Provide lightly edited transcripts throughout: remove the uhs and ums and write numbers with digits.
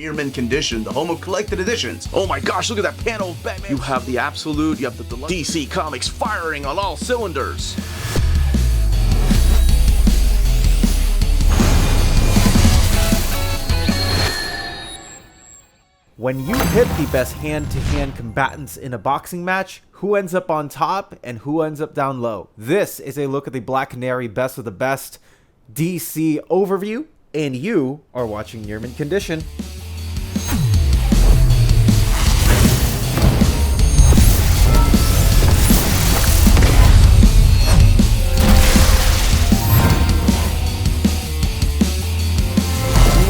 Near Mint Condition, the home of collected editions. Oh my gosh, look at that panel of Batman. You have the Absolute, you have the Deluxe. DC Comics firing on all cylinders. When you pit the best hand-to-hand combatants in a boxing match, who ends up on top and who ends up down low? This is a look at the Black Canary Best of the Best DC overview, and you are watching Near Mint Condition.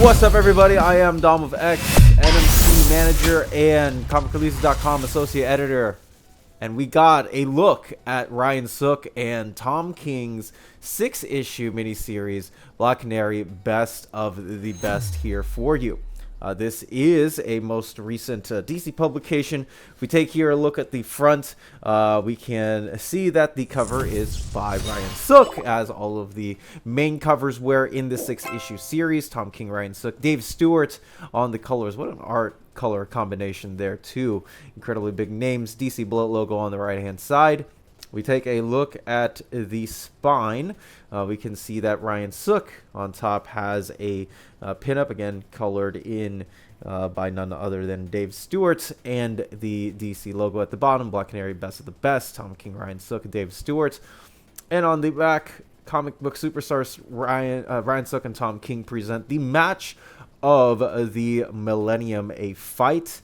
What's up, everybody? I am Dom of X, NMC manager and comicreleases.com associate editor, and we got a look at Ryan Sook and Tom King's 6-issue miniseries Black Canary Best of the Best here for you. This is a most recent DC publication. If we take here a look at the front, we can see that the cover is by Ryan Sook, as all of the main covers were in the 6-issue series. Tom King, Ryan Sook, Dave Stewart on the colors. What an art color combination there, too. Incredibly big names. DC Bullet logo on the right-hand side. We take a look at the spine. We can see that Ryan Sook on top has a pinup, again colored in by none other than Dave Stewart, and the DC logo at the bottom, Black Canary Best of the Best, Tom King, Ryan Sook, Dave Stewart. And on the back, comic book superstars Ryan Sook and Tom King present the match of the Millennium, a fight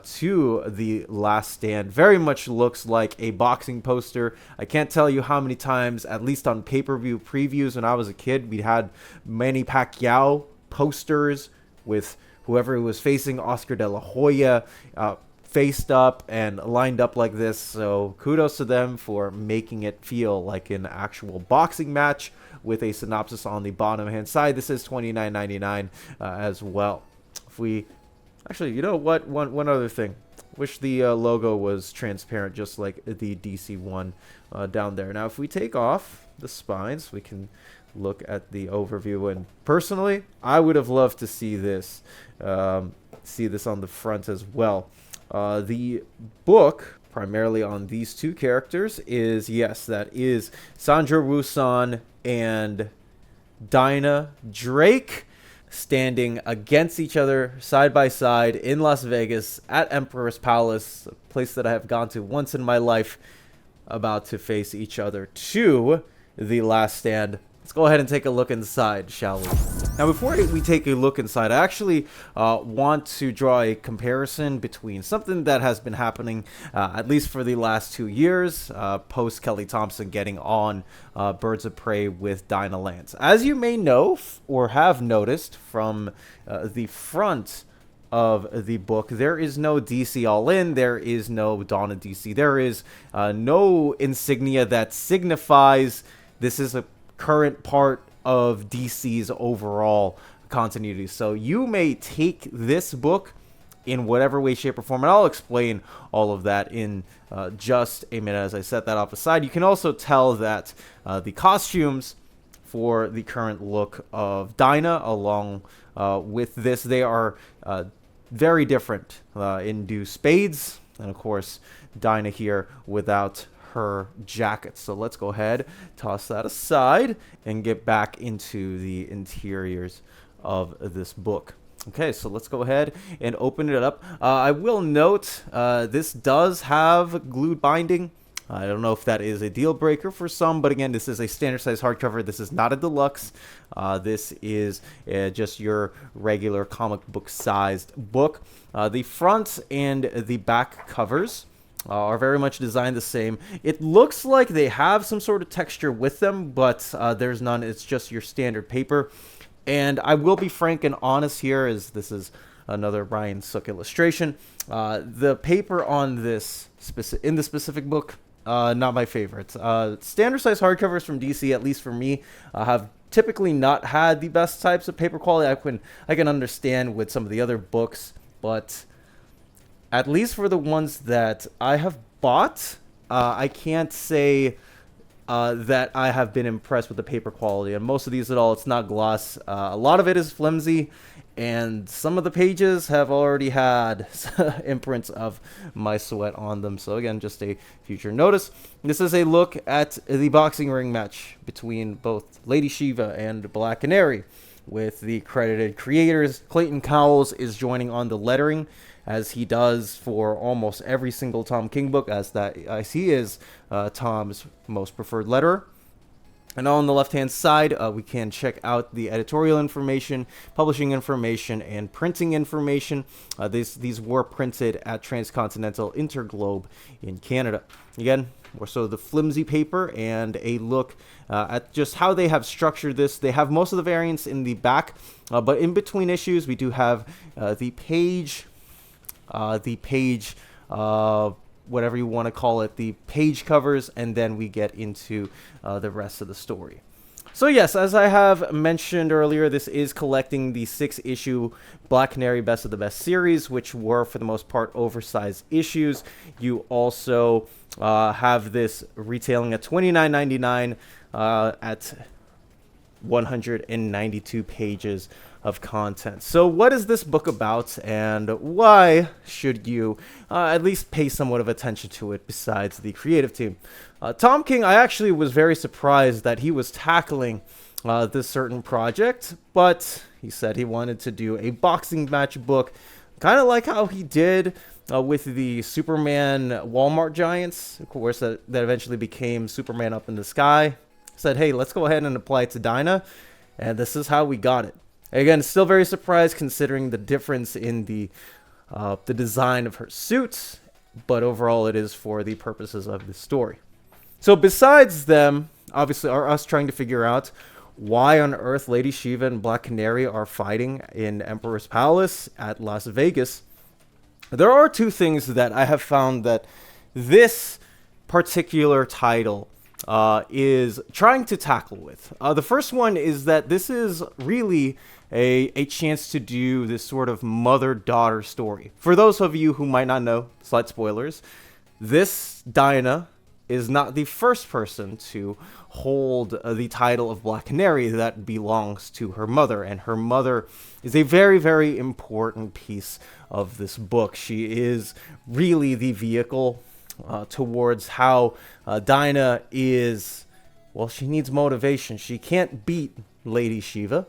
to the last stand. Very much looks like a boxing poster. I can't tell you how many times, at least on pay-per-view previews when I was a kid, we had Manny Pacquiao posters with whoever was facing Oscar De La Hoya faced up and lined up like this. So kudos to them for making it feel like an actual boxing match, with a synopsis on the bottom hand side. This is $29.99 as well. If we actually, you know what, one other thing, wish the logo was transparent just like the DC one down there. Now if we take off the spines, we can look at the overview, and personally I would have loved to see this on the front as well. The book primarily on these two characters is, yes, that is Sandra Wusan and Dinah Drake standing against each other side by side in Las Vegas at Emperor's Palace, a place that I have gone to once in my life, about to face each other to the last stand. Let's go ahead and take a look inside, shall we? Now, before we take a look inside, I actually want to draw a comparison between something that has been happening, at least for the last 2 years, post Kelly Thompson getting on Birds of Prey with Dinah Lance. As you may know, or have noticed from the front of the book, there is no DC All-In, there is no Dawn of DC, there is no insignia that signifies this is a current part of DC's overall continuity. So you may take this book in whatever way, shape, or form, and I'll explain all of that in just a minute as I set that off aside. You can also tell that the costumes for the current look of Dinah, along with this, they are very different. In spades, and of course Dinah here without her jacket. So let's go ahead, toss that aside, and get back into the interiors of this book. Okay, so let's go ahead and open it up. I will note this does have glued binding. I don't know if that is a deal breaker for some, but again, this is a standard size hardcover. This is not a deluxe. This is just your regular comic book sized book. The front and the back covers are very much designed the same. It looks like they have some sort of texture with them, but there's none. It's just your standard paper. And I will be frank and honest here, as this is another Ryan Sook illustration. The paper on this in the specific book, not my favorite. Standard size hardcovers from DC, at least for me, have typically not had the best types of paper quality. I can understand with some of the other books, but at least for the ones that I have bought, I can't say that I have been impressed with the paper quality. And most of these at all, it's not gloss. A lot of it is flimsy, and some of the pages have already had imprints of my sweat on them. So again, just a future notice. This is a look at the boxing ring match between both Lady Shiva and Black Canary, with the credited creators. Clayton Cowles is joining on the lettering, as he does for almost every single Tom King book, as he is Tom's most preferred letterer. And on the left-hand side, we can check out the editorial information, publishing information, and printing information. These were printed at Transcontinental Interglobe in Canada. Again, more so the flimsy paper, and a look at just how they have structured this. They have most of the variants in the back, but in between issues, we do have the page, whatever you want to call it, the page covers, and then we get into the rest of the story. So yes, as I have mentioned earlier, this is collecting the 6-issue Black Canary Best of the Best series, which were, for the most part, oversized issues. You also have this retailing at $29.99 at 192 pages of content. So what is this book about, and why should you at least pay somewhat of attention to it besides the creative team? Tom King, I actually was very surprised that he was tackling this certain project, but he said he wanted to do a boxing match book, kind of like how he did with the Superman Walmart Giants, of course, that eventually became Superman Up in the Sky. Said, hey, let's go ahead and apply it to Dinah, and this is how we got it. Again, still very surprised considering the difference in the design of her suit, but overall it is for the purposes of the story. So besides them, obviously, are us trying to figure out why on earth Lady Shiva and Black Canary are fighting in Emperor's Palace at Las Vegas, there are two things that I have found that this particular title is trying to tackle with. The first one is that this is really a chance to do this sort of mother-daughter story. For those of you who might not know, slight spoilers, this Dinah is not the first person to hold the title of Black Canary that belongs to her mother, and her mother is a very, very important piece of this book. She is really the vehicle towards how Dinah is, well, she needs motivation. She can't beat Lady Shiva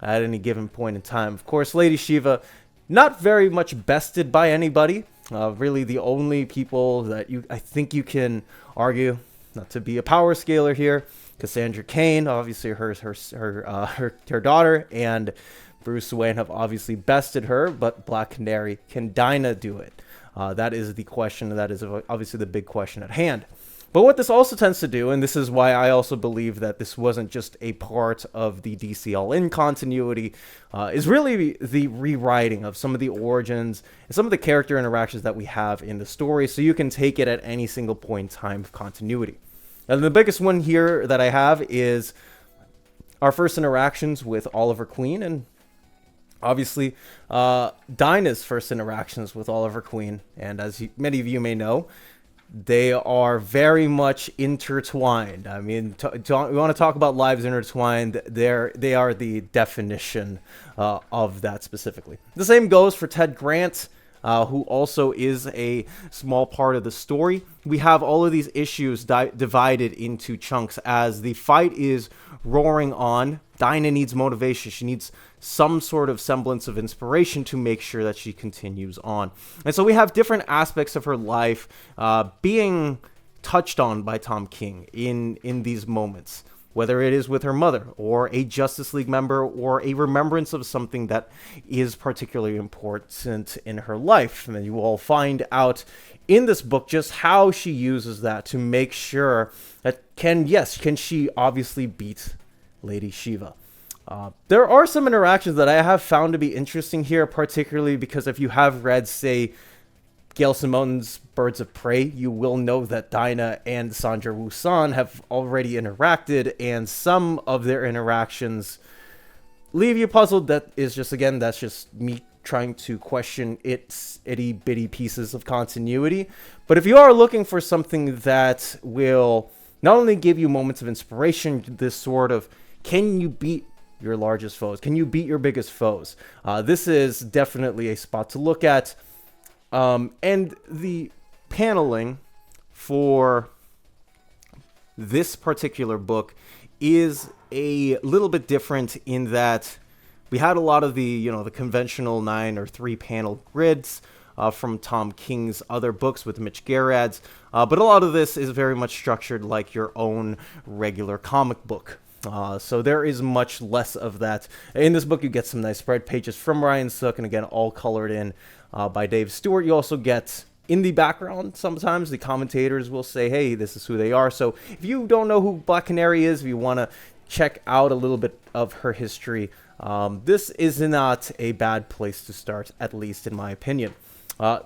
at any given point in time. Of course, Lady Shiva, not very much bested by anybody. Really the only people that I think you can argue, not to be a power scaler here, Cassandra Cain, obviously her daughter, and Bruce Wayne have obviously bested her, but Black Canary, can Dinah do it? That is the question. That is obviously the big question at hand. But what this also tends to do, and this is why I also believe that this wasn't just a part of the DC All-In continuity, is really the rewriting of some of the origins and some of the character interactions that we have in the story, so you can take it at any single point in time of continuity. And the biggest one here that I have is our first interactions with Oliver Queen, and obviously Dinah's first interactions with Oliver Queen. And as many of you may know, they are very much intertwined. I mean, we want to talk about lives intertwined. They are the definition of that specifically. The same goes for Ted Grant, who also is a small part of the story. We have all of these issues divided into chunks as the fight is roaring on. Dinah needs motivation. She needs some sort of semblance of inspiration to make sure that she continues on. And so we have different aspects of her life being touched on by Tom King in these moments, whether it is with her mother or a Justice League member or a remembrance of something that is particularly important in her life. And you will find out in this book just how she uses that to make sure that can she obviously beat Lady Shiva. There are some interactions that I have found to be interesting here, particularly because if you have read, say, Gail Simone's Birds of Prey, you will know that Dinah and Sandra Wusan have already interacted, and some of their interactions leave you puzzled. That's just me trying to question its itty-bitty pieces of continuity. But if you are looking for something that will not only give you moments of inspiration, this sort of, can you beat your largest foes? Can you beat your biggest foes? This is definitely a spot to look at. And the paneling for this particular book is a little bit different in that we had a lot of the, the conventional 9 or 3 panel grids from Tom King's other books with Mitch Gerads, but a lot of this is very much structured like your own regular comic book. So there is much less of that. In this book, you get some nice spread pages from Ryan Sook, and again, all colored in by Dave Stewart. You also get, in the background, sometimes the commentators will say, hey, this is who they are. So if you don't know who Black Canary is, if you want to check out a little bit of her history, this is not a bad place to start, at least in my opinion.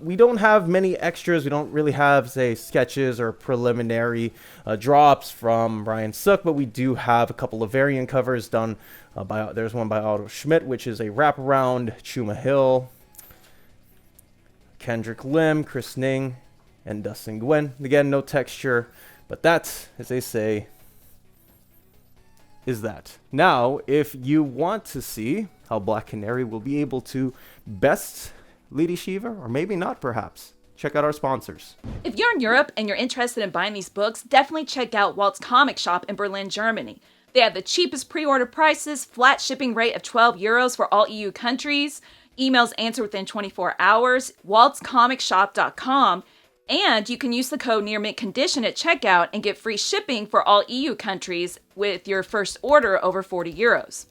We don't have many extras. We don't really have, say, sketches or preliminary drops from Ryan Sook, but we do have a couple of variant covers done there's one by Otto Schmidt, which is a wraparound, Chuma Hill, Kendrick Lim, Chris Ning, and Dustin Gwynn. Again, no texture, but that, as they say, is that. Now, if you want to see how Black Canary will be able to best Lady Shiva, or maybe not perhaps, check out our sponsors. If you're in Europe and you're interested in buying these books, definitely check out Walt's Comic Shop in Berlin, Germany. They have the cheapest pre-order prices, flat shipping rate of €12 for all EU countries, emails answered within 24 hours, waltscomicshop.com, and you can use the code nearmintcondition at checkout and get free shipping for all EU countries with your first order over €40.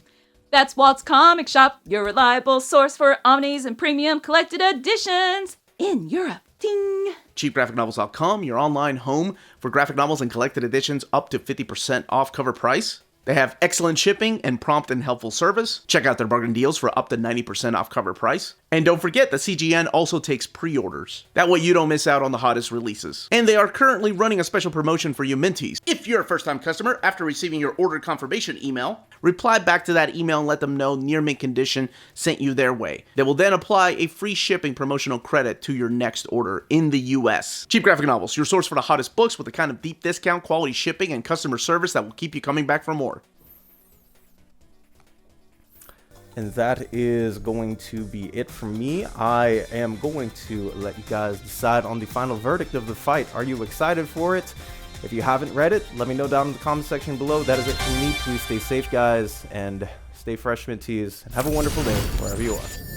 That's Walt's Comic Shop, your reliable source for omnis and premium collected editions in Europe. Ding! CheapGraphicNovels.com, your online home for graphic novels and collected editions up to 50% off cover price. They have excellent shipping and prompt and helpful service. Check out their bargain deals for up to 90% off cover price. And don't forget that CGN also takes pre-orders. That way you don't miss out on the hottest releases. And they are currently running a special promotion for you Minties. If you're a first-time customer, after receiving your order confirmation email, reply back to that email and let them know Near Mint Condition sent you their way. They will then apply a free shipping promotional credit to your next order in the US. Cheap Graphic Novels, your source for the hottest books with the kind of deep discount, quality shipping, and customer service that will keep you coming back for more. And that is going to be it from me. I am going to let you guys decide on the final verdict of the fight. Are you excited for it? If you haven't read it, let me know down in the comment section below. That is it from me. Please stay safe, guys, and stay fresh, Minties. And have a wonderful day wherever you are.